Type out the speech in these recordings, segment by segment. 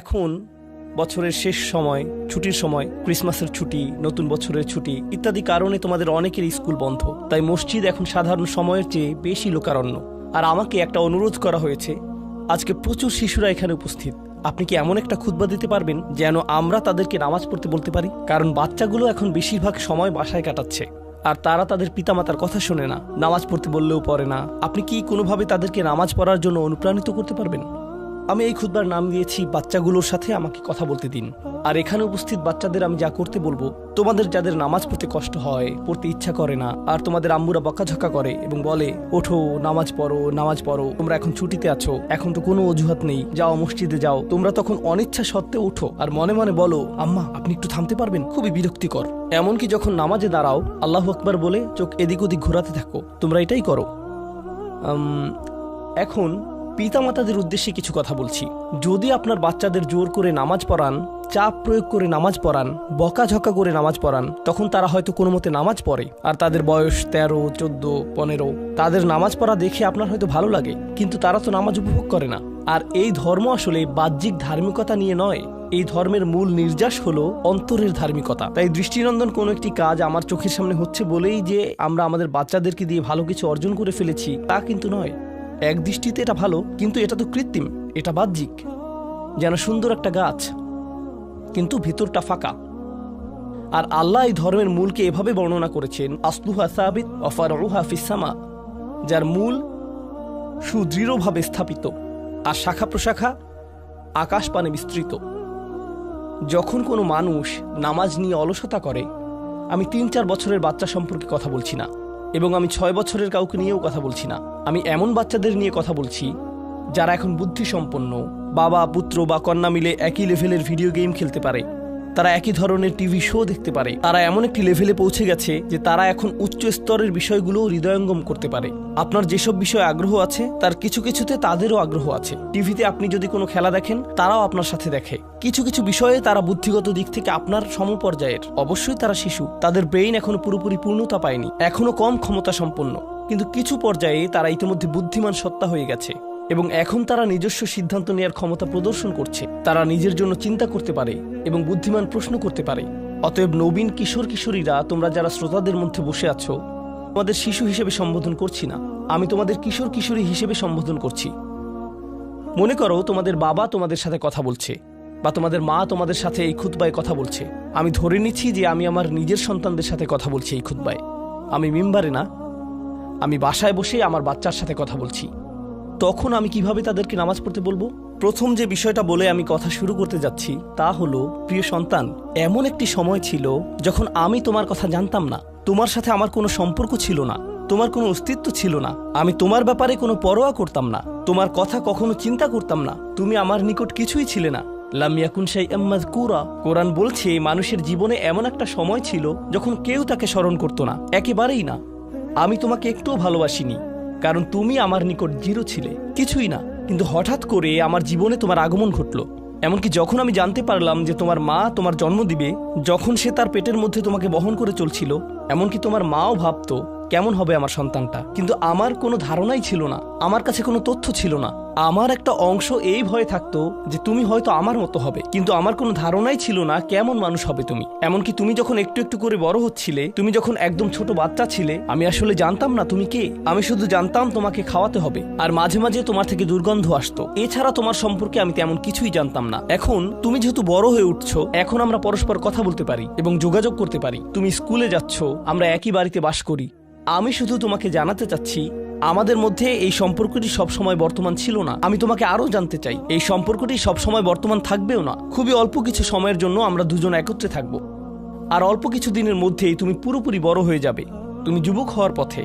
এখন বছরের শেষ সময়, ছুটির সময়, ক্রিসমাসের ছুটি, নতুন বছরের ছুটি ইত্যাদি কারণে তোমাদের অনেকের স্কুল বন্ধ। তাই মসজিদ এখন সাধারণ সময়ের চেয়ে বেশি লোকারণ্য। আর আমাকে একটা অনুরোধ করা হয়েছে, আজকে প্রচুর শিশুরা এখানে উপস্থিত। আপনি কি এমন একটা খুতবা দিতে পারবেন যেন আমরা তাদেরকে নামাজ পড়তে বলতে পারি? কারণ বাচ্চাগুলো এখন বেশিরভাগ সময় বাসায় কাটাচ্ছে, আর তারা তাদের পিতামাতার কথা শোনে না, নামাজ পড়তে বললেও পড়ে না। আপনি কি কোনোভাবে তাদেরকে নামাজ পড়ার জন্য অনুপ্রাণিত করতে পারবেন? আমি এই খুতবার নাম দিয়েছি বাচ্চাগুলোর সাথে আমাকে কথা বলতে দিন। আর এখানে উপস্থিত বাচ্চাদের আমি যা করতে বলবো, তোমাদের যাদের নামাজ পড়তে কষ্ট হয়, পড়তে ইচ্ছা করে না, আর তোমাদের আম্মুরা বকাঝকা করে এবং বলে ওঠো নামাজ পড়ো, তোমরা এখন ছুটিতে আছো, এখন তো কোনো অজুহাত নেই, যাও মসজিদে যাও, তোমরা তখন অনিচ্ছা সত্ত্বেও উঠো আর মনে মনে বলো আম্মা আপনি একটু থামতে পারবেন, খুবই বিরক্তিকর। এমনকি যখন নামাজে দাঁড়াও আল্লাহু আকবার বলে চোখ এদিক ওদিক ঘোরাতে থাকো, তোমরা এটাই করো। এখন পিতামাতাদের উদ্দেশ্যে কিছু কথা বলছি। যদি আপনার বাচ্চাদের জোর করে নামাজ পড়ান, চাপ প্রয়োগ করে নামাজ পড়ান, বকাঝকা করে নামাজ পড়ান, তখন তারা হয়তো কোনো মতে নামাজ পড়ে, আর তাদের বয়স 13, 14, 15। তাদের নামাজ পড়া দেখে আপনার হয়তো ভালো লাগে, কিন্তু তারা তো নামাজ উপভোগ করে না। আর এই ধর্ম আসলে বাহ্যিক ধার্মিকতা নিয়ে নয়, এই ধর্মের মূল নির্যাস হলো অন্তরের ধার্মিকতা। তাই দৃষ্টিনন্দন কোনো একটি কাজ আমার চোখের সামনে হচ্ছে বলেই যে আমরা আমাদের বাচ্চাদেরকে দিয়ে ভালো কিছু অর্জন করে ফেলেছি তা কিন্তু নয়। এক দৃষ্টিতে এটা ভালো, কিন্তু এটা তো কৃত্রিম, এটা বাহ্যিক, যেন সুন্দর একটা গাছ কিন্তু ভিতরটা ফাঁকা। আর আল্লাহ এই ধর্মের মূলকে এভাবে বর্ণনা করেছেন, আসলুহা সাবিত ওয়া ফারউহা ফিস সামা, যার মূল সুদৃঢ়ভাবে স্থাপিত আর শাখা প্রশাখা আকাশ পানে বিস্তৃত। যখন কোনো মানুষ নামাজ নিয়ে অলসতা করে, আমি 3-4 বছরের বাচ্চা সম্পর্কে কথা বলছি না, এবং আমি 6 বছরের কাউকে নিয়েও কথা বলছি না। আমি এমন বাচ্চাদের নিয়ে কথা বলছি যারা এখন বুদ্ধিসম্পন্ন, বাবা পুত্র বা কন্যা মিলে একই লেভেলের ভিডিও গেম খেলতে পারে, তারা একই ধরনের টিভি শো দেখতে পারে, তারা এমন একটি লেভেলে পৌঁছে গেছে যে তারা এখন উচ্চ স্তরের বিষয়গুলো হৃদয়ঙ্গম করতে পারে। আপনার যেসব বিষয়ে আগ্রহ আছে তার কিছু কিছুতে তাদেরও আগ্রহ আছে। টিভিতে আপনি যদি কোনো খেলা দেখেন, তারাও আপনার সাথে দেখে। কিছু কিছু বিষয়ে তারা বুদ্ধিগত দিক থেকে আপনার সমপর্যায়ের। অবশ্যই তারা শিশু, তাদের ব্রেইন এখনো পুরোপুরি পূর্ণতা পায়নি, এখনো কম ক্ষমতা সম্পন্ন, কিন্তু কিছু পর্যায়ে তারা ইতিমধ্যে বুদ্ধিমান সত্তা হয়ে গেছে এবং এখন তারা নিজস্ব সিদ্ধান্ত নেওয়ার ক্ষমতা প্রদর্শন করছে। তারা নিজের জন্য চিন্তা করতে পারে এবং বুদ্ধিমান প্রশ্ন করতে পারে। অতএব নবীন কিশোর কিশোরীরা, তোমরা যারা শ্রোতাদের মধ্যে বসে আছো, তোমাদের শিশু হিসেবে সম্বোধন করছি না, আমি তোমাদের কিশোর কিশোরী হিসেবে সম্বোধন করছি। মনে করো তোমাদের বাবা তোমাদের সাথে কথা বলছে, বা তোমাদের মা তোমাদের সাথে এই খুতবায় কথা বলছে। আমি ধরে নিচ্ছি যে আমি আমার নিজের সন্তানদের সাথে কথা বলছি এই খুতবায়। আমি মিম্বারে না, আমি বাসায় বসে আমার বাচ্চার সাথে কথা বলছি। তখন আমি কিভাবে তাদেরকে নামাজ পড়তে বলবো? প্রথম যে বিষয়টা বলে আমি কথা শুরু করতে যাচ্ছি তা হলো, প্রিয় সন্তান, এমন একটি সময় ছিল যখন আমি তোমার কথা জানতাম না, তোমার সাথে আমার কোনো সম্পর্ক ছিল না, তোমার কোনো অস্তিত্ব ছিল না, আমি তোমার ব্যাপারে কোনো পরোয়া করতাম না, তোমার কথা কখনো চিন্তা করতাম না, তুমি আমার নিকট কিছুই ছিলে না। লাম ইয়াকুন শাইআম মাযকুরা। কোরআন বলছে মানুষের জীবনে এমন একটা সময় ছিল যখন কেউ তাকে স্মরণ করতো না, একেবারেই না। আমি তোমাকে একটুও ভালোবাসিনি, কারণ তুমি আমার নিকট জিরো ছিলে, কিছুই না। কিন্তু হঠাৎ করে আমার জীবনে তোমার আগমন ঘটলো। এমনকি যখন আমি জানতে পারলাম যে তোমার মা তোমার জন্ম দিবে, যখন সে তার পেটের মধ্যে তোমাকে বহন করে চলছিল, এমনকি তোমার মাও ভাবতো কেমন হবে আমার সন্তানটা, কিন্তু আমার কোনো ধারণাই ছিল না, আমার কাছে কোনো তথ্য ছিল না। আমার একটা অংশ এই ভয়ে থাকতো যে তুমি হয়তো আমার মতো হবে, কিন্তু আমার কোনো ধারণাই ছিল না কেমন মানুষ হবে তুমি। এমনকি তুমি যখন একটু একটু করে বড় হচ্ছিলে, তুমি যখন একদম ছোট বাচ্চা ছিলে, আমি আসলে জানতাম না তুমি কে। আমি শুধু জানতাম তোমাকে খাওয়াতে হবে, আর মাঝে মাঝে তোমার থেকে দুর্গন্ধ আসতো। এছাড়া তোমার সম্পর্কে আমি তেমন কিছুই জানতাম না। এখন তুমি যেহেতু বড় হয়ে উঠছো, এখন আমরা পরস্পর কথা বলতে পারি এবং যোগাযোগ করতে পারি। তুমি স্কুলে যাচ্ছ, আমরা একই বাড়িতে বাস করি। আমি শুধু তোমাকে জানাতে চাচ্ছি, আমাদের মধ্যে এই সম্পর্কটি সবসময় বর্তমান ছিল না। আমি তোমাকে আরো জানতে চাই, এই সম্পর্কটি সবসময় বর্তমান থাকবেও না। খুবই অল্প কিছু সময়ের জন্য আমরা দুজন একত্রে থাকবো, আর অল্প কিছু দিনের মধ্যেই তুমি পুরোপুরি বড় হয়ে যাবে, তুমি যুবক হওয়ার পথে।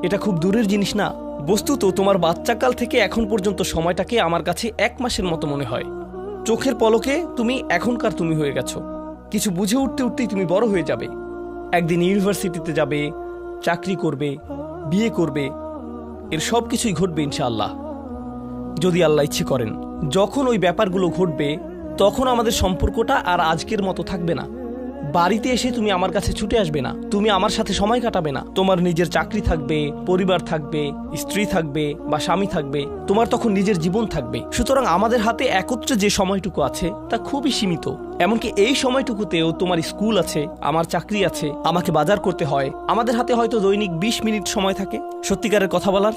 এটা খুব দূরের জিনিস না। বস্তুত তোমার বাচ্চাকাল থেকে এখন পর্যন্ত সময়টাকে আমার কাছে 1 মাসের মতো মনে হয়। চোখের পলকে তুমি এখনকার তুমি হয়ে গেছো। কিছু বুঝে উঠতে উঠতেই তুমি বড় হয়ে যাবে। একদিন ইউনিভার্সিটিতে যাবে, চাকরি করবে, বিয়ে করবে, এর সব কিছুই ঘটবে ইনশাআল্লাহ, যদি আল্লাহ ইচ্ছে করেন। যখন ওই ব্যাপারগুলো ঘটবে, তখন আমাদের সম্পর্কটা আর আজকের মতো থাকবে না। বাড়িতে এসে তুমি আমার কাছে ছুটে আসবে না, তুমি আমার সাথে সময় কাটাবে না। তোমার নিজের চাকরি থাকবে, পরিবার থাকবে, স্ত্রী থাকবে বা স্বামী থাকবে, তোমার তখন নিজের জীবন থাকবে। সুতরাং আমাদের হাতে একত্রে যে সময়টুকু আছে তা খুবই সীমিত। এমনকি এই সময়টুকুতেও তোমার স্কুল আছে, আমার চাকরি আছে, আমাকে বাজার করতে হয়। আমাদের হাতে হয়তো দৈনিক 20 মিনিট সময় থাকে সত্যিকারের কথা বলার।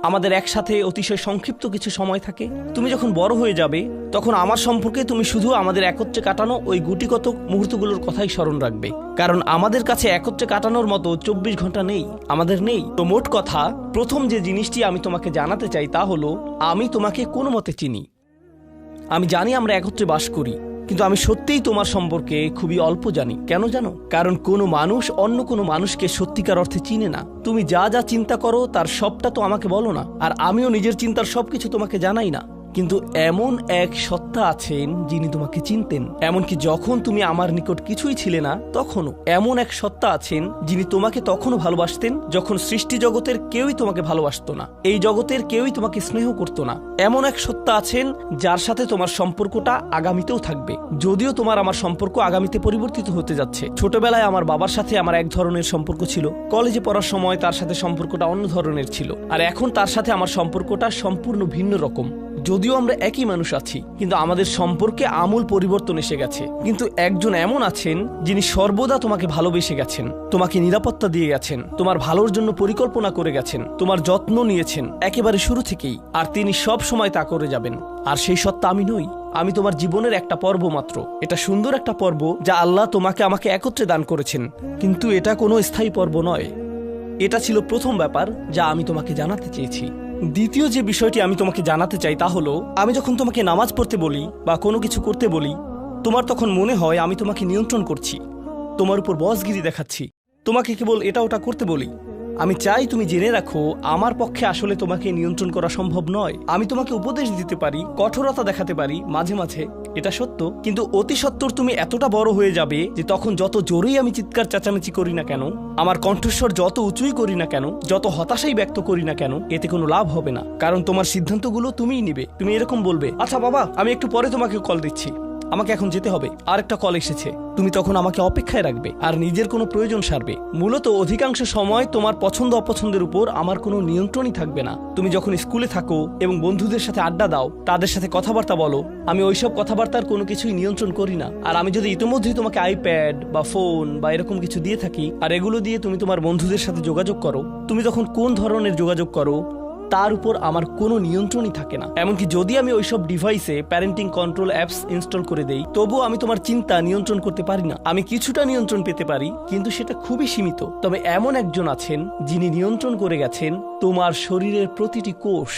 আমাদের একসাথে অতিশয় সংক্ষিপ্ত কিছু সময় থাকে। তুমি যখন বড় হয়ে যাবে তখন আমার সম্পর্কে তুমি শুধু আমাদের একত্রে কাটানো ওই গুটিকত মুহূর্তগুলোর কথাই স্মরণ রাখবে, কারণ আমাদের কাছে একত্রে কাটানোর মতো 24 ঘন্টা নেই, আমাদের নেই। তো মোট কথা, প্রথম যে জিনিসটি আমি তোমাকে জানাতে চাই তা হলো, আমি তোমাকে কোনো মতে চিনি। আমি জানি আমরা একত্রে বাস করি, কিন্তু আমি সত্যিই তোমার সম্পর্কে খুবই অল্প জানি। কেন জানো? কারণ কোনো মানুষ অন্য কোনো মানুষকে সত্যিকার অর্থে চিনে না। তুমি যা যা চিন্তা করো তার সবটা তো আমাকে বলো না, আর আমিও নিজের চিন্তার সবকিছু তোমাকে জানাই না। কিন্তু এমন এক সত্তা আছেন যিনি তোমাকে চিনতেন, এমনকি যখন তুমি আমার নিকট কিছুই ছিলে না তখনও। এমন এক সত্তা আছেন যিনি তোমাকে তখনও ভালোবাসতেন যখন সৃষ্টি জগতের কেউই তোমাকে ভালোবাসতো না, এই জগতের কেউই তোমাকে স্নেহ করতো না। এমন এক সত্তা আছেন যার সাথে তোমার সম্পর্কটা আগামীতেও থাকবে, যদিও তোমার আমার সম্পর্ক আগামীতে পরিবর্তিত হতে যাচ্ছে। ছোটবেলায় আমার বাবার সাথে আমার এক ধরনের সম্পর্ক ছিল, কলেজে পড়ার সময় তার সাথে সম্পর্কটা অন্য ধরনের ছিল, আর এখন তার সাথে আমার সম্পর্কটা সম্পূর্ণ ভিন্ন রকম। যদিও আমরা একই মানুষ আছি, কিন্তু আমাদের সম্পর্কে আমূল পরিবর্তন এসে গেছে। কিন্তু একজন এমন আছেন যিনি সর্বদা তোমাকে ভালোবেসে গেছেন, তোমাকে নিরাপত্তা দিয়ে গেছেন, তোমার ভালোর জন্য পরিকল্পনা করে গেছেন, তোমার যত্ন নিয়েছেন একেবারে শুরু থেকেই, আর তিনি সব সময় তা করে যাবেন। আর সেই সত্তা আমি নই, আমি তোমার জীবনের একটা পর্ব মাত্র। এটা সুন্দর একটা পর্ব যা আল্লাহ তোমাকে আমাকে একত্রে দান করেছেন, কিন্তু এটা কোনো স্থায়ী পর্ব নয়। এটা ছিল প্রথম ব্যাপার যা আমি তোমাকে জানাতে চেয়েছি। দ্বিতীয় যে বিষয়টি আমি তোমাকে জানাতে চাই তা হলো, আমি যখন তোমাকে নামাজ পড়তে বলি বা কোনো কিছু করতে বলি, তোমার তখন মনে হয় আমি তোমাকে নিয়ন্ত্রণ করছি, তোমার উপর বসগিরি দেখাচ্ছি, তোমাকে কেবল এটা ওটা করতে বলি। আমি চাই তুমি জেনে রাখো, আমার পক্ষে আসলে তোমাকে নিয়ন্ত্রণ করা সম্ভব নয়। আমি তোমাকে উপদেশ দিতে পারি, কঠোরতা দেখাতে পারি মাঝে মাঝে, এটা সত্য, কিন্তু অতি সত্বর তুমি এতটা বড় হয়ে যাবে যে তখন যত জোরেই আমি চিৎকার চেঁচামেচি করি না কেন, আমার কণ্ঠস্বর যত উঁচুই করি না কেন, যত হতাশাই ব্যক্ত করি না কেন, এতে কোনো লাভ হবে না। কারণ তোমার সিদ্ধান্তগুলো তুমিই নিবে। তুমি এরকম বলবে, আচ্ছা বাবা, আমি একটু পরে তোমাকে কল দিচ্ছি, আমাকে এখন যেতে হবে, আর একটা কল এসেছে। তুমি তখন আমাকে অপেক্ষায় রাখবে আর নিজের কোনো প্রয়োজন সারবে। মূলত অধিকাংশ সময় তোমার পছন্দ অপছন্দের উপর আমার কোনো নিয়ন্ত্রণই থাকবে না। তুমি যখন স্কুলে থাকো এবং বন্ধুদের সাথে আড্ডা দাও, তাদের সাথে কথাবার্তা বলো, আমি ওইসব কথাবার্তার কোনো কিছুই নিয়ন্ত্রণ করি না। আর আমি যদি ইতিমধ্যেই তোমাকে আইপ্যাড বা ফোন বা এরকম কিছু দিয়ে থাকি, আর এগুলো দিয়ে তুমি তোমার বন্ধুদের সাথে যোগাযোগ করো, তুমি তখন কোন ধরনের যোগাযোগ করো তার উপর আমার কোনো নিয়ন্ত্রণই থাকে না। এমনকি যদি আমি ওইসব ডিভাইসে প্যারেন্টিং কন্ট্রোল অ্যাপস ইনস্টল করে দেই, তবুও আমি তোমার চিন্তা নিয়ন্ত্রণ করতে পারি না। আমি কিছুটা নিয়ন্ত্রণ পেতে পারি, কিন্তু সেটা খুবই সীমিত। তবে এমন একজন আছেন যিনি নিয়ন্ত্রণ করে গেছেন তোমার শরীরের প্রতিটি কোষ।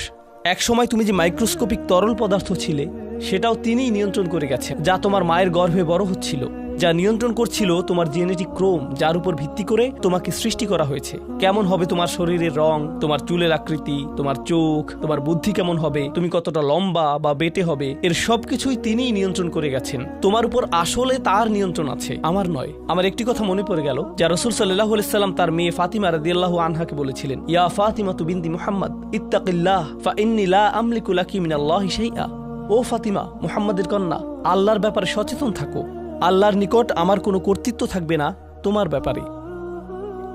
একসময় তুমি যে মাইক্রোস্কোপিক তরল পদার্থ ছিলে, সেটাও তিনিই নিয়ন্ত্রণ করে গেছেন, যা তোমার মায়ের গর্ভে বড় হচ্ছিল, যা নিয়ন্ত্রণ করছিল তোমার জেনেটিক ক্রোম, যার উপর ভিত্তি করে তোমাকে সৃষ্টি করা হয়েছে। কেমন হবে তোমার শরীরের রং, তোমার চুলের আকৃতি, তোমার চোখ, তোমার বুদ্ধি কেমন হবে, তুমি কতটা লম্বা বা বেটে হবে, এর সবকিছুই তিনিই নিয়ন্ত্রণ করে গেছেন। তোমার উপর আসলে তার নিয়ন্ত্রণ আছে, আমার নয়। আমার একটি কথা মনে পড়ে গেল, যা রাসূল সাল্লাল্লাহু আলাইহি সাল্লাম তার মেয়ে ফাতিমা রাদিয়াল্লাহু আনহাকে বলেছিলেন, ইয়া ফাতিমাতু বিনতি মুহাম্মদ ইত্তাকিল্লাহ ফা ইন্নী লা আমলিকু লাকি মিনাল্লাহি শাইআ। ও ফাতিমা, মুহাম্মাদের কন্যা, আল্লাহর ব্যাপারে সচেতন থাকো। আল্লাহর নিকট আমার কোনো কর্তৃত্ব থাকবে না তোমার ব্যাপারে।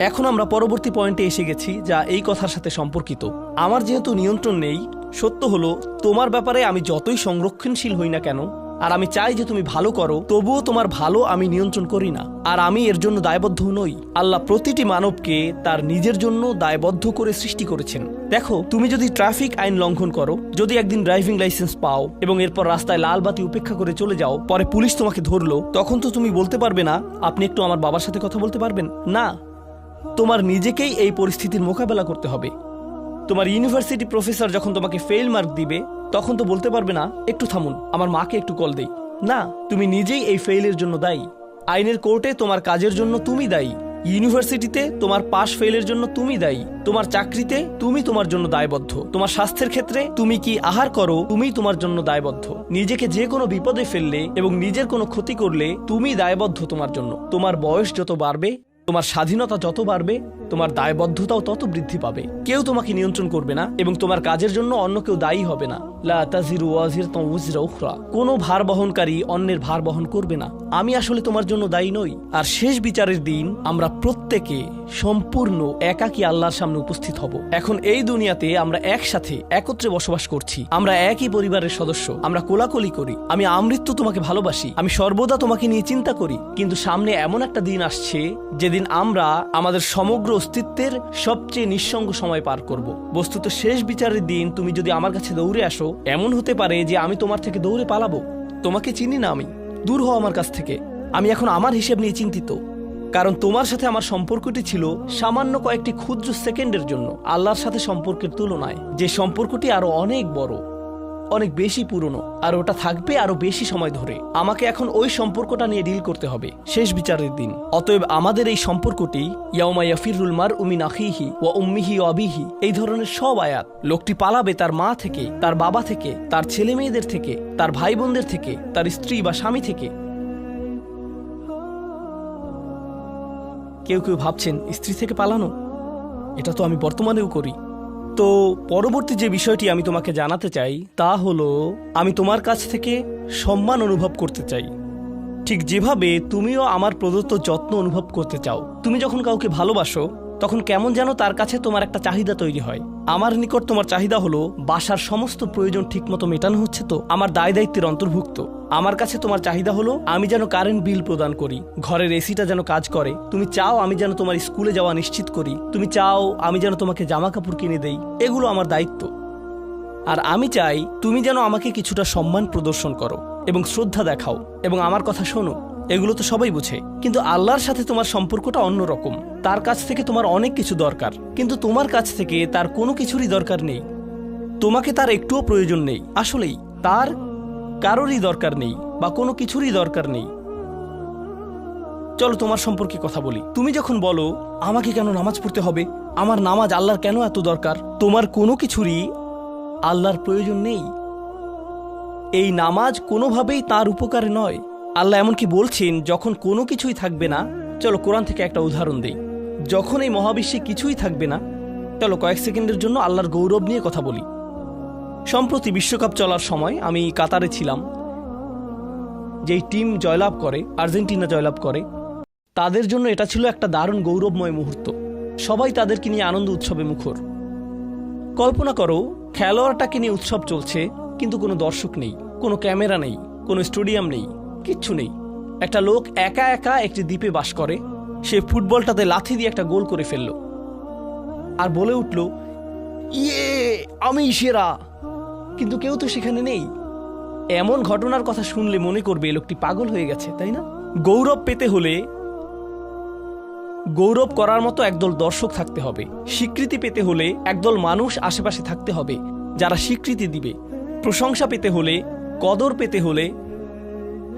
এখন আমরা পরবর্তী পয়েন্টে এসে গেছি, যা এই কথার সাথে সম্পর্কিত। আমার যেহেতু নিয়ন্ত্রণ নেই, সত্য হলো তোমার ব্যাপারে আমি যতই সংরক্ষণশীল হই না কেন, আর আমি চাই যে তুমি ভালো করো, তবুও তোমার ভালো আমি নিয়ন্ত্রণ করি না, আর আমি এর জন্য দায়বদ্ধ নই। আল্লাহ প্রতিটি মানবকে তার নিজের জন্য দায়বদ্ধ করে সৃষ্টি করেছেন। দেখো, তুমি যদি ট্রাফিক আইন লঙ্ঘন করো, যদি একদিন ড্রাইভিং লাইসেন্স পাও এবং এরপর রাস্তায় লাল বাতি উপেক্ষা করে চলে যাও, পরে পুলিশ তোমাকে ধরলো, তখন তো তুমি বলতে পারবে না, আপনি একটু আমার বাবার সাথে কথা বলতে পারবেন না। তোমার নিজেকেই এই পরিস্থিতির মোকাবেলা করতে হবে। তোমার ইউনিভার্সিটি প্রফেসর যখন তোমাকে ফেল মার্ক দিবে, তখন তো বলতে পারবে না, একটু থামুন, আমার মাকে একটু কল দেই। না, তুমি নিজেই এই ফেইলের জন্য দায়ী। আইনের কোর্টে তোমার কাজের জন্য তুমি দায়ী, ইউনিভার্সিটিতে তোমার পাশ ফেইলের জন্য তুমি দায়ী, তোমার চাকরিতে তুমি তোমার জন্য দায়বদ্ধ, তোমার স্বাস্থ্যের ক্ষেত্রে তুমি কি আহার করো তুমি তোমার জন্য দায়বদ্ধ। নিজেকে যে কোনো বিপদে ফেললে এবং নিজের কোনো ক্ষতি করলে তুমি দায়বদ্ধ তোমার জন্য। তোমার বয়স যত বাড়বে, তোমার স্বাধীনতা যত বাড়বে, তোমার দায়বদ্ধতাও তত বৃদ্ধি পাবে। কেউ তোমাকে নিয়ন্ত্রণ করবে না এবং তোমার কাজের জন্য অন্য কেউ দায়ী হবে না। লা তাজিরু ওয়াজিরাতুন উযরা উখরা, কোনো ভার বহনকারী অন্যের ভার বহন করবে না। আমি আসলে তোমার জন্য দায়ী নই। আর শেষ বিচারের দিন আমরা প্রত্যেকে সম্পূর্ণ একাকী আল্লাহর সামনে উপস্থিত হব। এখন এই দুনিয়াতে আমরা একসাথে একত্রে বসবাস করছি, আমরা একই পরিবারের সদস্য, আমরা কোলাকুলি করি, আমি আমৃত্যু তোমাকে ভালোবাসি, আমি সর্বদা তোমাকে নিয়ে চিন্তা করি। কিন্তু সামনে এমন একটা দিন আসছে যেদিন আমরা আমাদের সমগ্র অস্তিত্বের সবচেয়ে নিঃসঙ্গ সময় পার করব। বস্তুত শেষ বিচারের দিন তুমি যদি আমার কাছে দৌড়ে আসো, এমন হতে পারে যে আমি তোমার থেকে দৌড়ে পালাবো। তোমাকে চিনি না আমি, দূর হও আমার কাছ থেকে। আমি এখন আমার হিসেব নিয়ে চিন্তিত, কারণ তোমার সাথে আমার সম্পর্কটি ছিল সামান্য কয়েকটি ক্ষুদ্র সেকেন্ডের জন্য আল্লাহর সাথে সম্পর্কের তুলনায়, যে সম্পর্কটি আরো অনেক বড়, অনেক বেশি পুরনো, আর ওটা থাকবে আরো বেশি সময় ধরে। আমাকে এখন ওই সম্পর্কটা নিয়ে ডিল করতে হবে শেষ বিচারের দিন। অতএব আমাদের এই সম্পর্কটি ইয়াউমা ইয়াফিরুল মারউ মিন আখিহি ওয়া উম্মিহি ওয়া আবিহি, এই ধরনের সব আয়াত। লোকটি পালাবে তার মা থেকে, তার বাবা থেকে, তার ছেলে মেয়েদের থেকে, তার ভাই বোনদের থেকে, তার স্ত্রী বা স্বামী থেকে। কেউ কেউ ভাবছেন স্ত্রী থেকে পালানো, এটা তো আমি বর্তমানেও করি। তো পরবর্তী যে বিষয়টি আমি তোমাকে জানাতে চাই তা হলো, আমি তোমার কাছ থেকে সম্মান অনুভব করতে চাই, ঠিক যেভাবে তুমিও আমার প্রদত্ত যত্ন অনুভব করতে চাও। তুমি যখন কাউকে ভালোবাসো তখন কেমন যেন তার কাছে তোমার একটা চাহিদা তৈরি হয়। আমার নিকট তোমার চাহিদা হলো বাসার সমস্ত প্রয়োজন ঠিকমতো মেটানো হচ্ছে তো, আমার দায় দায়িত্বের অন্তর্ভুক্ত। আমার কাছে তোমার চাহিদা হলো আমি যেন কারেন্ট বিল প্রদান করি, ঘরের এসিটা যেন কাজ করে। তুমি চাও আমি যেন তোমার স্কুলে যাওয়া নিশ্চিত করি, তুমি চাও আমি যেন তোমাকে জামা কাপড় কিনে দেই। এগুলো আমার দায়িত্ব। আর আমি চাই তুমি যেন আমাকে কিছুটা সম্মান প্রদর্শন করো এবং শ্রদ্ধা দেখাও এবং আমার কথা শোনো। এগুলো তো সবাই বুঝে, কিন্তু আল্লাহর সাথে তোমার সম্পর্কটা অন্যরকম। তার কাছ থেকে তোমার অনেক কিছু দরকার, কিন্তু তোমার কাছ থেকে তার কোনো কিছুরই দরকার নেই। তোমাকে তার একটুও প্রয়োজন নেই, আসলেই তার কারোরই দরকার নেই বা কোনো কিছুরই দরকার নেই। চলো তোমার সম্পর্কে কথা বলি। তুমি যখন বলো আমাকে কেন নামাজ পড়তে হবে, আমার নামাজ আল্লাহর কেন এত দরকার, তোমার কোনো কিছুরই আল্লাহর প্রয়োজন নেই। এই নামাজ কোনোভাবেই তার উপকারে নয়। আল্লাহ এমনকি বলছেন যখন কোনো কিছুই থাকবে না, চলো কোরআন থেকে একটা উদাহরণ দেই। যখন এই মহাবিশ্বে কিছুই থাকবে না, চলো কয়েক সেকেন্ডের জন্য আল্লাহর গৌরব নিয়ে কথা বলি। সম্প্রতি বিশ্বকাপ চলার সময় আমি কাতারে ছিলাম। যেই টিম জয়লাভ করে, আর্জেন্টিনা জয়লাভ করে, তাদের জন্য এটা ছিল একটা দারুণ গৌরবময় মুহূর্ত। সবাই তাদেরকে নিয়ে আনন্দ উৎসবে মুখর। কল্পনা করো খেলোয়াড়টাকে নিয়ে উৎসব চলছে, কিন্তু কোনো দর্শক নেই, কোনো ক্যামেরা নেই, কোনো স্টেডিয়াম নেই, কিচ্ছু নেই। একটা লোক একা একা একটি দ্বীপে বাস করে, সে ফুটবলটাতে লাথি দিয়ে একটা গোল করে ফেলল আর বলে উঠল, ইয়ে আমি সেরা। কিন্তু কেউ তো সেখানে নেই। এমন ঘটনার কথা শুনলে মনে করবে লোকটি পাগল হয়ে গেছে, তাই না? গৌরব পেতে হলে গৌরব করার মতো একদল দর্শক থাকতে হবে। স্বীকৃতি পেতে হলে একদল মানুষ আশেপাশে থাকতে হবে যারা স্বীকৃতি দিবে। প্রশংসা পেতে হলে, কদর পেতে হলে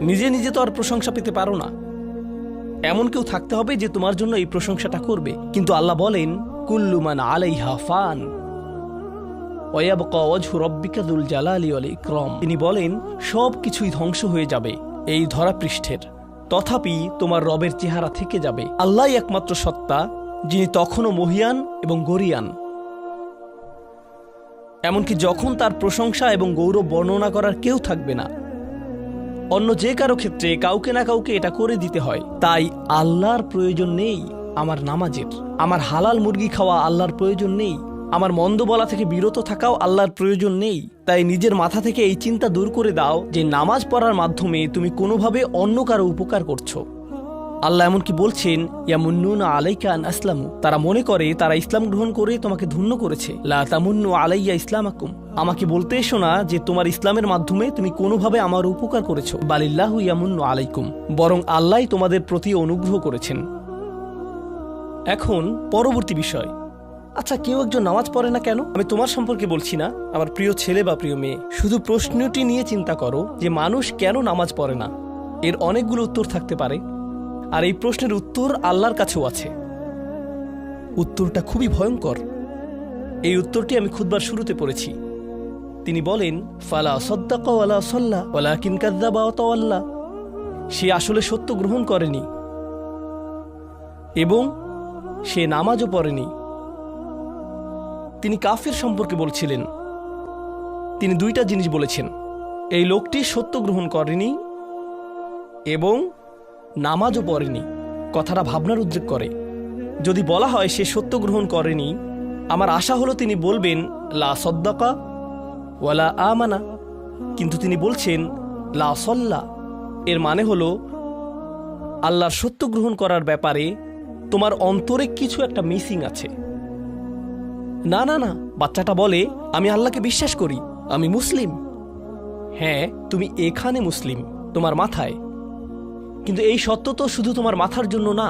নিজে নিজে তো আর প্রশংসা পেতে পারো না। এমন কেউ থাকতে হবে যে তোমার জন্য এই প্রশংসাটা করবে। কিন্তু আল্লাহ বলেন, কুল্লু মান আলাইহা ফান ওয়া ইয়াবকা ওয়াজহু রাব্বিকা যুল জালালি ওয়াল ইকরাম। তিনি বলেন সব কিছুই ধ্বংস হয়ে যাবে এই ধরাপৃষ্ঠের, তথাপি তোমার রবের চেহারা থেকে যাবে। আল্লাহই একমাত্র সত্তা, যিনি তখনও মহিয়ান এবং গরিয়ান। এমনকি যখন তার প্রশংসা এবং গৌরব বর্ণনা করার কেউ থাকবে না, অন্য যে কারো ক্ষেত্রে কাউকে না কাউকে এটা করে দিতে হয়। তাই আল্লাহর প্রয়োজন নেই আমার নামাজের, আমার হালাল মুরগি খাওয়া আল্লাহর প্রয়োজন নেই, আমার মন্দ বলা থেকে বিরত থাকাও আল্লাহর প্রয়োজন নেই। তাই নিজের মাথা থেকে এই চিন্তা দূর করে দাও যে নামাজ পড়ার মাধ্যমে তুমি কোনোভাবে অন্য কারো উপকার করছো। আল্লাহ এমনকি বলছেন, ইয়ামুন্নুনা আলাইকা আন আসলামু, তারা মনে করে তারা ইসলাম গ্রহণ করে তোমাকে ধন্য করেছে। লা তামুন্নু আলাইয়া ইসলামাকুম, আমাকে বলতে এসো না যে তোমার ইসলামের মাধ্যমে তুমি কোনোভাবে আমার উপকার করেছো। বালিল্লাহু ইয়ামুন্নু আলাইকুম, বরং আল্লাহই তোমাদের প্রতি অনুগ্রহ করেছেন। এখন পরবর্তী বিষয়, আচ্ছা কেউ একজন নামাজ পড়ে না কেন? আমি তোমার সম্পর্কে বলছি না, আমার প্রিয় ছেলে বা প্রিয় মেয়ে। শুধু প্রশ্নটি নিয়ে চিন্তা করো যে মানুষ কেন নামাজ পড়ে না। এর অনেকগুলো উত্তর থাকতে পারে, আর এই প্রশ্নের উত্তর আল্লাহর কাছেও আছে। উত্তরটা খুবই ভয়ঙ্কর। এই উত্তরটি আমি খুতবার শুরুতে পড়েছি। তিনি বলেন, ফালা সাদ্দাকা ওয়ালা সাল্লা ওয়ালাকিন কাযযাবা ওয়া তাওয়াল্লা। সে আসলে সত্য গ্রহণ করেনি এবং সে নামাজও পড়েনি। তিনি কাফির সম্পর্কে বলছিলেন। তিনি দুইটা জিনিস বলেছেন, এই লোকটি সত্য গ্রহণ করেনি এবং নামাজও পড়েনি। কথাটা ভাবনার উদ্রেক করে। যদি বলা হয় সে সত্য গ্রহণ করেনি, আমার আশা হলো তিনি বলবেন লা সদ্দাকা ওয়ালা আমানা, কিন্তু তিনি বলছেন লা সল্লা। এর মানে হলো আল্লাহর সত্য গ্রহণ করার ব্যাপারে তোমার অন্তরে কিছু একটা মিসিং আছে। না না না, বাচ্চাটা বলে আমি আল্লাহকে বিশ্বাস করি, আমি মুসলিম। হ্যাঁ, তুমি এখানে মুসলিম, তোমার মাথায়, কিন্তু এই সত্য তো শুধু তোমার মাথার জন্য না,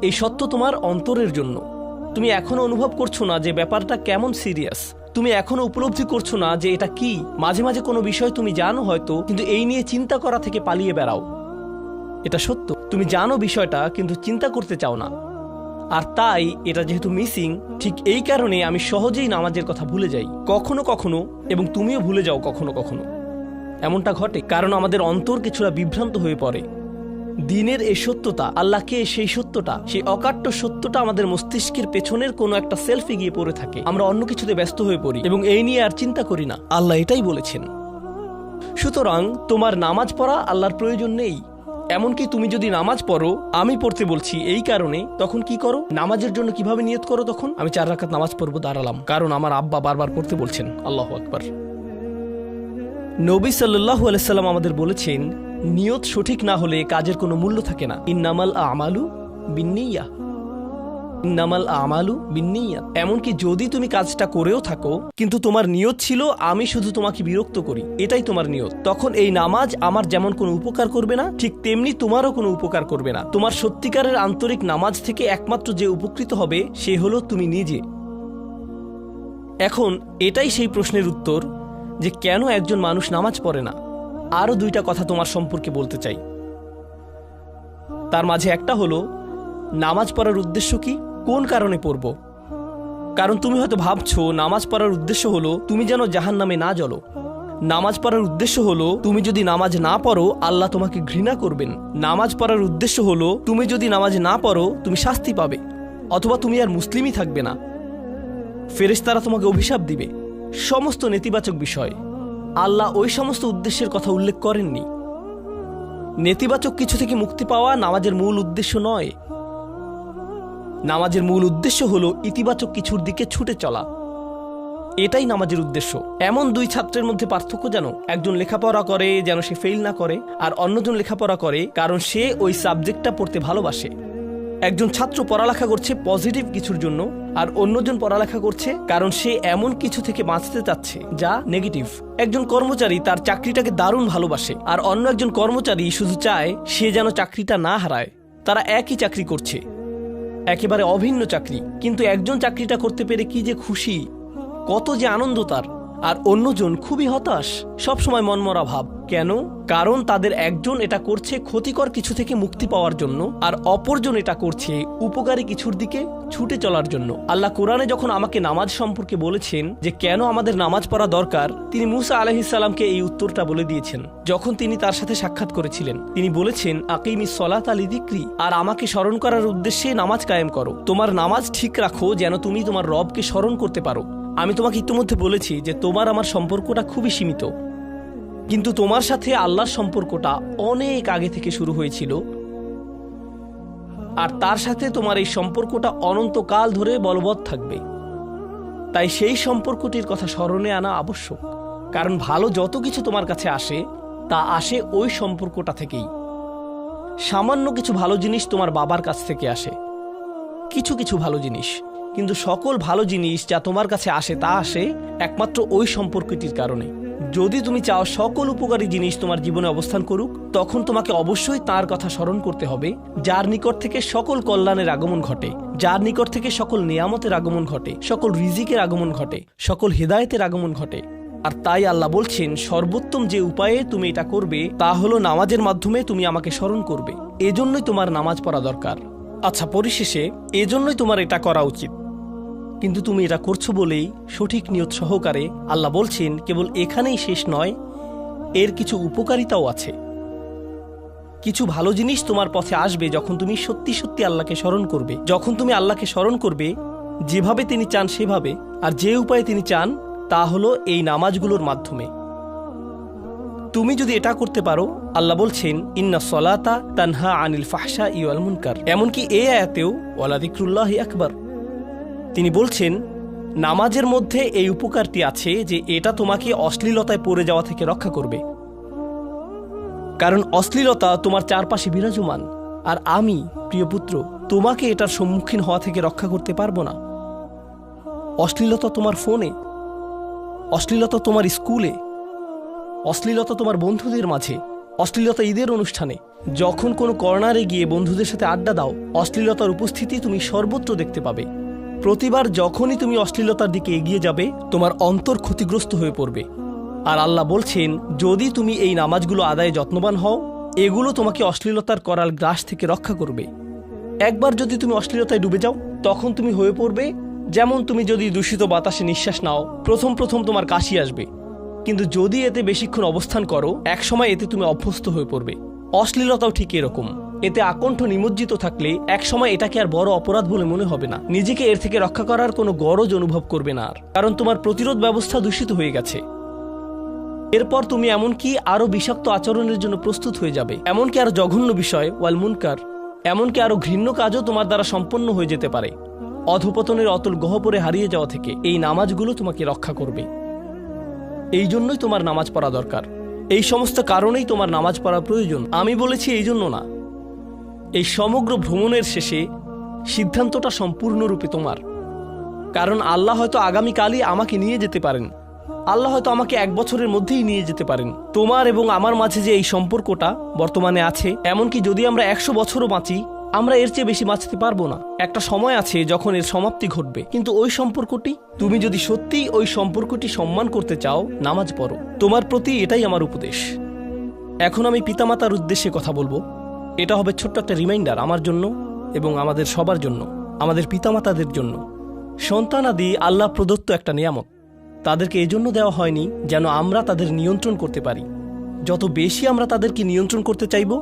এই সত্য তোমার অন্তরের জন্য। তুমি এখনো অনুভব করছো না যে ব্যাপারটা কেমন সিরিয়াস, তুমি এখনো উপলব্ধি করছো না যে এটা কি। মাঝে মাঝে কোনো বিষয় তুমি জানো হয়তো, কিন্তু এই নিয়ে চিন্তা করা থেকে পালিয়ে বেড়াও। এটা সত্য, তুমি জানো বিষয়টা কিন্তু চিন্তা করতে চাও না। আর তাই এটা যেহেতু মিসিং, ঠিক এই কারণে আমি সহজেই নামাজের কথা ভুলে যাই কখনো কখনো, এবং তুমিও ভুলে যাও কখনো কখনো। এমনটা ঘটে কারণ আমাদের অন্তর কিছুটা বিভ্রান্ত হয়ে পড়ে। দিনের এই সত্যতা, আল্লাহকে সেই সত্যটা, সেই অকাট্য সত্যটা আমাদের মস্তিষ্কের পেছনের কোনো একটা সেলফে গিয়ে পড়ে থাকে। আমরা অন্য কিছুতে ব্যস্ত হয়ে পড়ি এবং এই নিয়ে আর চিন্তা করি না। আল্লাহ এটাই বলেছেন। সুতরাং তোমার নামাজ পড়া আল্লাহর প্রয়োজন নেই। এমনকি তুমি যদি নামাজ পড়ো, আমি পড়তে বলছি এই কারণে, তখন কি করো? নামাজের জন্য কিভাবে নিয়ত করো? তখন আমি 4 রাকাত নামাজ পড়বো, দাঁড়ালাম, কারণ আমার আব্বা বারবার পড়তে বলছেন। আল্লাহু আকবার। নবী সাল্লাল্লাহু আলাইহি সাল্লাম আমাদের বলেছেন, নিয়ত সঠিক না হলে কাজের কোনো মূল্য থাকে না। ইন্নামাল আমালু বিন্নিয়াহ, ইন্নামাল আমালু বিন্নিয়াত। এমনকি যদি তুমি কাজটা করেও থাকো কিন্তু তোমার নিয়ত ছিল আমি শুধু তোমাকে বিরক্ত করি, এটাই তোমার নিয়ত, তখন এই নামাজ আমার যেমন কোনো উপকার করবে না, ঠিক তেমনি তোমারও কোনো উপকার করবে না। তোমার সত্যিকারের আন্তরিক নামাজ থেকে একমাত্র যে উপকৃত হবে সে হলো তুমি নিজে। এখন এটাই সেই প্রশ্নের উত্তর যে কেন একজন মানুষ নামাজ পড়ে না। আরও 2টা কথা তোমার সম্পর্কে বলতে চাই। তার মাঝে একটা হলো নামাজ পড়ার উদ্দেশ্য কি, কোন কারণে পড়ব। কারণ তুমি হয়তো ভাবছো নামাজ পড়ার উদ্দেশ্য হলো তুমি যেন জাহান্নামে না জ্বলো। নামাজ পড়ার উদ্দেশ্য হলো তুমি যদি নামাজ না পড়ো আল্লাহ তোমাকে ঘৃণা করবেন। নামাজ পড়ার উদ্দেশ্য হলো তুমি যদি নামাজ না পড়ো তুমি শাস্তি পাবে, অথবা তুমি আর মুসলিমই থাকবে না, ফেরেশতারা তোমাকে অভিশাপ দিবে। সমস্ত নেতিবাচক বিষয়। আল্লাহ ওই সমস্ত উদ্দেশ্যের কথা উল্লেখ করেননি। নেতিবাচক কিছু থেকে মুক্তি পাওয়া নামাজের মূল উদ্দেশ্য নয়। নামাজের মূল উদ্দেশ্য হলো ইতিবাচক কিছুর দিকে ছুটে চলা, এটাই নামাজের উদ্দেশ্য। এমন 2 ছাত্রের মধ্যে পার্থক্য যেন একজন লেখাপড়া করে যেন সে ফেল না করে, আর অন্যজন লেখাপড়া করে কারণ সে ওই সাবজেক্টটা পড়তে ভালোবাসে। একজন ছাত্র পড়ালেখা করছে পজিটিভ কিছুর জন্য, আর অন্যজন পড়ালেখা করছে কারণ সে এমন কিছু থেকে বাঁচতে চাচ্ছে যা নেগেটিভ। একজন কর্মচারী তার চাকরিটাকে দারুণ ভালোবাসে, আর অন্য একজন কর্মচারী শুধু চায় সে যেন চাকরিটা না হারায়। তারা একই চাকরি করছে, একেবারে অভিন্ন চাকরি, কিন্তু একজন চাকরিটা করতে পেরে কি যে খুশি, কত যে আনন্দ তার, আর অন্যজন খুবই হতাশ, সবসময় মনমরা ভাব। কেন? কারণ তাদের একজন এটা করছে ক্ষতিকর কিছু থেকে মুক্তি পাওয়ার জন্য, আর অপরজন এটা করছে উপকারী কিছুর দিকে ছুটে চলার জন্য। আল্লাহ কোরআনে যখন আমাকে নামাজ সম্পর্কে বলেছেন যে কেন আমাদের নামাজ পড়া দরকার, তিনি মুসা আলাইহিস সালামকে এই উত্তরটা বলে দিয়েছেন যখন তিনি তার সাথে সাক্ষাৎ করেছিলেন। তিনি বলেছেন, আকিমিস সলাতা লিযিকরি, আর আমাকে স্মরণ করার উদ্দেশ্যে নামাজ কায়েম করো। তোমার নামাজ ঠিক রাখো যেন তুমি তোমার রবকে স্মরণ করতে পারো। আমি তোমাকে ইতিমধ্যে বলেছি যে তোমার আমার সম্পর্কটা খুবই সীমিত, কিন্তু তোমার সাথে আল্লাহর সম্পর্কটা অনেক আগে থেকে শুরু হয়েছিল, আর তার সাথে তোমার এই সম্পর্কটা অনন্তকাল ধরে বলবৎ থাকবে। তাই সেই সম্পর্কটির কথা স্মরণে আনা আবশ্যক, কারণ ভালো যত কিছু তোমার কাছে আসে তা আসে ওই সম্পর্কটা থেকেই। সামান্য কিছু ভালো জিনিস তোমার বাবার কাছ থেকে আসে, কিছু কিছু ভালো জিনিস, কিন্তু সকল ভালো জিনিস যা তোমার কাছে আসে তা আসে একমাত্র ওই সম্পর্কটির কারণে। যদি তুমি চাও সকল উপকারী জিনিস তোমার জীবনে অবস্থান করুক, তখন তোমাকে অবশ্যই তার কথা স্মরণ করতে হবে যার নিকট থেকে সকল কল্যাণের আগমন ঘটে, যার নিকট থেকে সকল নিয়ামতের আগমন ঘটে, সকল রিজিকের আগমন ঘটে, সকল হেদায়েতের আগমন ঘটে। আর তাই আল্লাহ বলছেন সর্বোত্তম যে উপায়ে তুমি এটা করবে তা হলো নামাজের মাধ্যমে তুমি আমাকে স্মরণ করবে। এজন্যই তোমার নামাজ পড়া দরকার। আচ্ছা, পরিশেষে এজন্যই তোমার এটা করা উচিত, কিন্তু তুমি এটা করছো বলেই সঠিক নিয়ত সহকারে। আল্লাহ বলছেন কেবল এখানেই শেষ নয়, এর কিছু উপকারিতাও আছে। কিছু ভালো জিনিস তোমার পথে আসবে যখন তুমি সত্যি সত্যি আল্লাহকে স্মরণ করবে। যখন তুমি আল্লাহকে স্মরণ করবে যেভাবে তিনি চান সেভাবে, আর যে উপায়ে তিনি চান তা হলো এই নামাজগুলোর মাধ্যমে। তুমি যদি এটা করতে পারো, আল্লাহ বলছেন ইন্না সলাতা তানহা আনিল ফাহশা ওয়াল মুনকার। এমনকি এই আয়াতেও ওয়ালা যিকরুল্লাহি আকবার, তিনি বলছেন নামাজের মধ্যে এই উপকারটি আছে যে এটা তোমাকে অশ্লীলতায় পড়ে যাওয়া থেকে রক্ষা করবে। কারণ অশ্লীলতা তোমার চারপাশে বিরাজমান, আর আমি প্রিয় পুত্র তোমাকে এটার সম্মুখীন হওয়া থেকে রক্ষা করতে পারবো না। অশ্লীলতা তোমার ফোনে, অশ্লীলতা তোমার স্কুলে, অশ্লীলতা তোমার বন্ধুদের মাঝে, অশ্লীলতা ঈদের অনুষ্ঠানে, যখন কোনো কর্নারে গিয়ে বন্ধুদের সাথে আড্ডা দাও, অশ্লীলতার উপস্থিতি তুমি সর্বত্র দেখতে পাবে। প্রতিবার যখনই তুমি অশ্লীলতার দিকে এগিয়ে যাবে, তোমার অন্তর ক্ষতিগ্রস্ত হয়ে পড়বে। আর আল্লাহ বলছেন যদি তুমি এই নামাজগুলো আদায়ে যত্নবান হও, এগুলো তোমাকে অশ্লীলতার করাল গ্রাস থেকে রক্ষা করবে। একবার যদি তুমি অশ্লীলতায় ডুবে যাও, তখন তুমি হয়ে পড়বে যেমন তুমি যদি দূষিত বাতাসে নিঃশ্বাস নাও, প্রথম প্রথম তোমার কাশি আসবে, কিন্তু যদি এতে বেশিক্ষণ অবস্থান করো, একসময় এতে তুমি অভ্যস্ত হয়ে পড়বে। অশ্লীলতাও ঠিক এরকম, এতে আকণ্ঠ নিমজ্জিত থাকলে একসময় এটাকে আর বড় অপরাধ বলে মনে হবে না, নিজেকে এর থেকে রক্ষা করার কোনো গরজ অনুভব করবে না আর, কারণ তোমার প্রতিরোধ ব্যবস্থা দূষিত হয়ে গেছে। এরপর তুমি এমনকি আরো বিষাক্ত আচরণের জন্য প্রস্তুত হয়ে যাবে, এমনকি আরো জঘন্য বিষয় ওয়াল মুনকার, এমনকি আরো ঘৃণ্য কাজও তোমার দ্বারা সম্পন্ন হয়ে যেতে পারে। অধপতনের অতল গহ্বরে হারিয়ে যাওয়া থেকে এই নামাজগুলো তোমাকে রক্ষা করবে। এই জন্যই তোমার নামাজ পড়া দরকার, এই সমস্ত কারণেই তোমার নামাজ পড়া প্রয়োজন। আমি বলেছি এই জন্য না, এই সমগ্র ভ্রমণের শেষে সিদ্ধান্তটা সম্পূর্ণরূপে তোমার। কারণ আল্লাহ হয়তো আগামীকালই আমাকে নিয়ে যেতে পারেন, আল্লাহ হয়তো আমাকে 1 বছরের মধ্যেই নিয়ে যেতে পারেন। তোমার এবং আমার মাঝে যে এই সম্পর্কটা বর্তমানে আছে, এমনকি যদি আমরা 100 বছরও বাঁচি, আমরা এর চেয়ে বেশি বাঁচতে পারবো না। একটা সময় আছে যখন এর সমাপ্তি ঘটবে, কিন্তু ওই সম্পর্কটি, তুমি যদি সত্যিই ওই সম্পর্কটি সম্মান করতে চাও, নামাজ পড়ো। তোমার প্রতি এটাই আমার উপদেশ। এখন আমি পিতামাতার উদ্দেশ্যে কথা বলবো। এটা হবে ছোট্ট একটা রিমাইন্ডার আমার জন্য এবং আমাদের সবার জন্য, আমাদের পিতামাতাদের জন্য। সন্তানাদি আল্লাহ প্রদত্ত একটা নিয়ামত, তাদেরকে এজন্য দেওয়া হয়নি যেন আমরা তাদের নিয়ন্ত্রণ করতে পারি। যত বেশি আমরা তাদেরকে নিয়ন্ত্রণ করতে চাইব,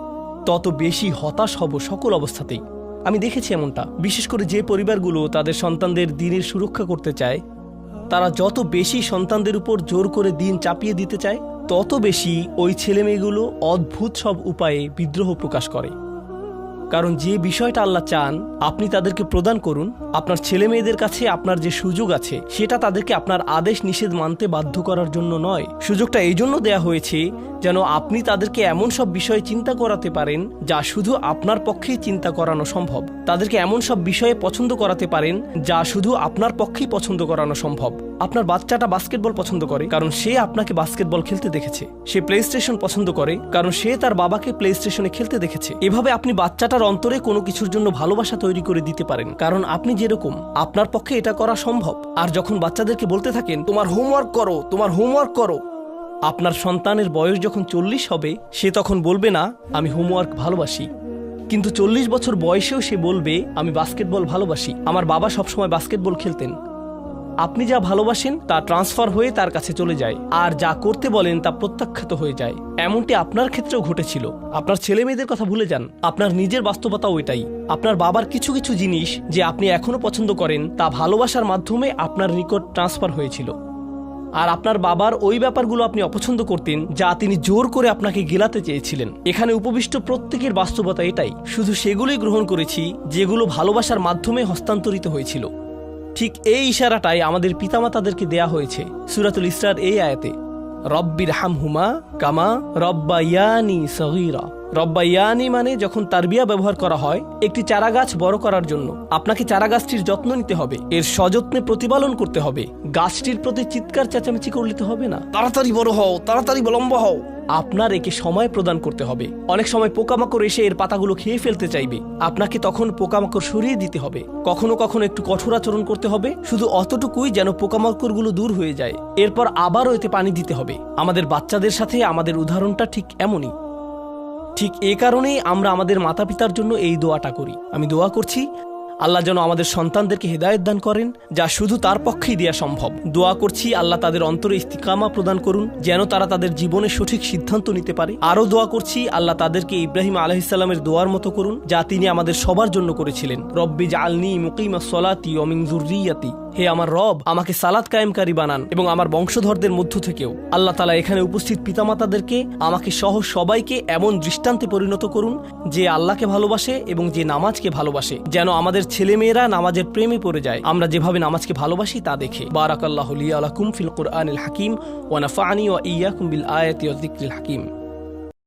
তত বেশি হতাশ হব সকল অবস্থাতেই। আমি দেখেছি এমনটা, বিশেষ করে যে পরিবারগুলো তাদের সন্তানদের দ্বীনের সুরক্ষা করতে চায়, তারা যত বেশি সন্তানদের উপর জোর করে দ্বীন চাপিয়ে দিতে চায়, তত বেশি ওই ছেলেমেয়েগুলো অদ্ভুত সব উপায়ে বিদ্রোহ প্রকাশ করে। কারণ যে বিষয়টা আল্লাহ চান আপনি তাদেরকে প্রদান করুন, আপনার ছেলে মেয়েদের কাছে আপনার যে সুযোগ আছে সেটা তাদেরকে আপনার আদেশ নিষেধ মানতে বাধ্য করার জন্য নয়। সুযোগটা এই জন্য দেয়া হয়েছে যেন আপনি তাদেরকে এমন সব বিষয়ে চিন্তা করাতে পারেন যা শুধু আপনার পক্ষেই চিন্তা করানো সম্ভব, তাদেরকে এমন সব বিষয়ে পছন্দ করাতে পারেন যা শুধু আপনার পক্ষেই পছন্দ করানো সম্ভব। আপনার বাচ্চাটা বাস্কেটবল পছন্দ করে কারণ সে আপনাকে বাস্কেটবল খেলতে দেখেছে, সে প্লে স্টেশন পছন্দ করে কারণ সে তার বাবাকে প্লে স্টেশনে খেলতে দেখেছে। এভাবে আপনি বাচ্চাটার অন্তরে কোনো কিছুর জন্য ভালোবাসা তৈরি করে দিতে পারেন, কারণ আপনি যেরকম, আপনার পক্ষে এটা করা সম্ভব। আর যখন বাচ্চাদেরকে বলতে থাকেন তোমার হোমওয়ার্ক করো, তোমার হোমওয়ার্ক করো, আপনার সন্তানের বয়স যখন 40 হবে, সে তখন বলবে না আমি হোমওয়ার্ক ভালোবাসি, কিন্তু 40 বছর বয়সেও সে বলবে আমি বাস্কেটবল ভালোবাসি, আমার বাবা সবসময় বাস্কেটবল খেলতেন। আপনি যা ভালোবাসেন তা ট্রান্সফার হয়ে তার কাছে চলে যায়, আর যা করতে বলেন তা প্রত্যাখ্যাত হয়ে যায়। এমনটি আপনার ক্ষেত্রেও ঘটেছিল। আপনার ছেলে মেয়েদের কথা ভুলে যান, আপনার নিজের বাস্তবতাও এটাই। আপনার বাবার কিছু কিছু জিনিস যে আপনি এখনো পছন্দ করেন তা ভালোবাসার মাধ্যমে আপনার নিকট ট্রান্সফার হয়েছিল, আর আপনার বাবার ওই ব্যাপারগুলো আপনি অপছন্দ করতেন যা তিনি জোর করে আপনাকে গেলাতে চেয়েছিলেন। এখানে উপবিষ্ট প্রত্যেকের বাস্তবতা এটাই, শুধু সেগুলোই গ্রহণ করেছি যেগুলো ভালোবাসার মাধ্যমে হস্তান্তরিত হয়েছিল। ঠিক এই ইশারাটাই আমাদের পিতামাতাদেরকে দেয়া হয়েছে সূরাতুল ইসরার এই আয়াতে, রব্বির হামহুমা কামা রব্বায়ানি সগীরা। রব্বায়ানি মানে যখন তারবিয়া ব্যবহার করা হয় একটি চারা গাছ বড় করার জন্য, আপনাকে চারা গাছটির যত্ন নিতে হবে, এর সযত্নে প্রতিপালন করতে হবে। গাছটির প্রতি চিৎকার চেঁচামেচি করলে তো হবে না, তাড়াতাড়ি বড় হও, তাড়াতাড়ি লম্বা হও। আপনার একে সময় প্রদান করতে হবে। অনেক সময় পোকামাকড় এসে এর পাতাগুলো খেয়ে ফেলতে চাইবে, আপনাকে তখন পোকামাকড় সরিয়ে দিতে হবে। কখনো কখনো একটু কঠোর আচরণ করতে হবে, শুধু অতটুকুই যেন পোকামাকড়গুলো দূর হয়ে যায়। এরপর আবারও এতে পানি দিতে হবে। আমাদের বাচ্চাদের সাথে আমাদের উদাহরণটা ঠিক এমনই। ঠিক এ কারণেই আমরা আমাদের মাতা পিতার জন্য এই দোয়াটা করি। আমি দোয়া করছি আল্লাহ যেন আমাদের সন্তানদেরকে হেদায়েত দান করেন, যা শুধু তার পক্ষেই দেওয়া সম্ভব। দোয়া করছি আল্লাহ তাদের অন্তরে ইস্তিকামা প্রদান করুন, যেন তারা তাদের জীবনে সঠিক সিদ্ধান্ত নিতে পারে। আরও দোয়া করছি আল্লাহ তাদেরকে ইব্রাহিম আলাইহিস সালামের দোয়ার মতো করুন, যা তিনি আমাদের সবার জন্য করেছিলেন। রব্বি জাআলনি মুকিমাস সলাতি ওয়া মিন যুররিয়াতি, হে আমার রব, আমাকে সালাত কায়েমকারী বানান এবং আমার বংশধরদের মধ্য থেকেও। আল্লাহ তাআলা এখানে উপস্থিত পিতামাতাদেরকে, আমাকে সহ সবাইকে এমন দৃষ্টান্তে পরিণত করুন যে আল্লাহকে ভালোবাসে এবং যে নামাজকে ভালোবাসে, যেন আমাদের ছেলেমেয়েরা নামাজের প্রেমে পড়ে যায় আমরা যেভাবে নামাজকে ভালোবাসি তা দেখে। বারাকাল্লাহু লি ওয়া লাকুম ফিল কুরআনিল হাকিম ওয়া নাফা'নি ওয়া ইয়্যাকুম বিল আয়াতি ওয়াজ যিকরিল হাকিম।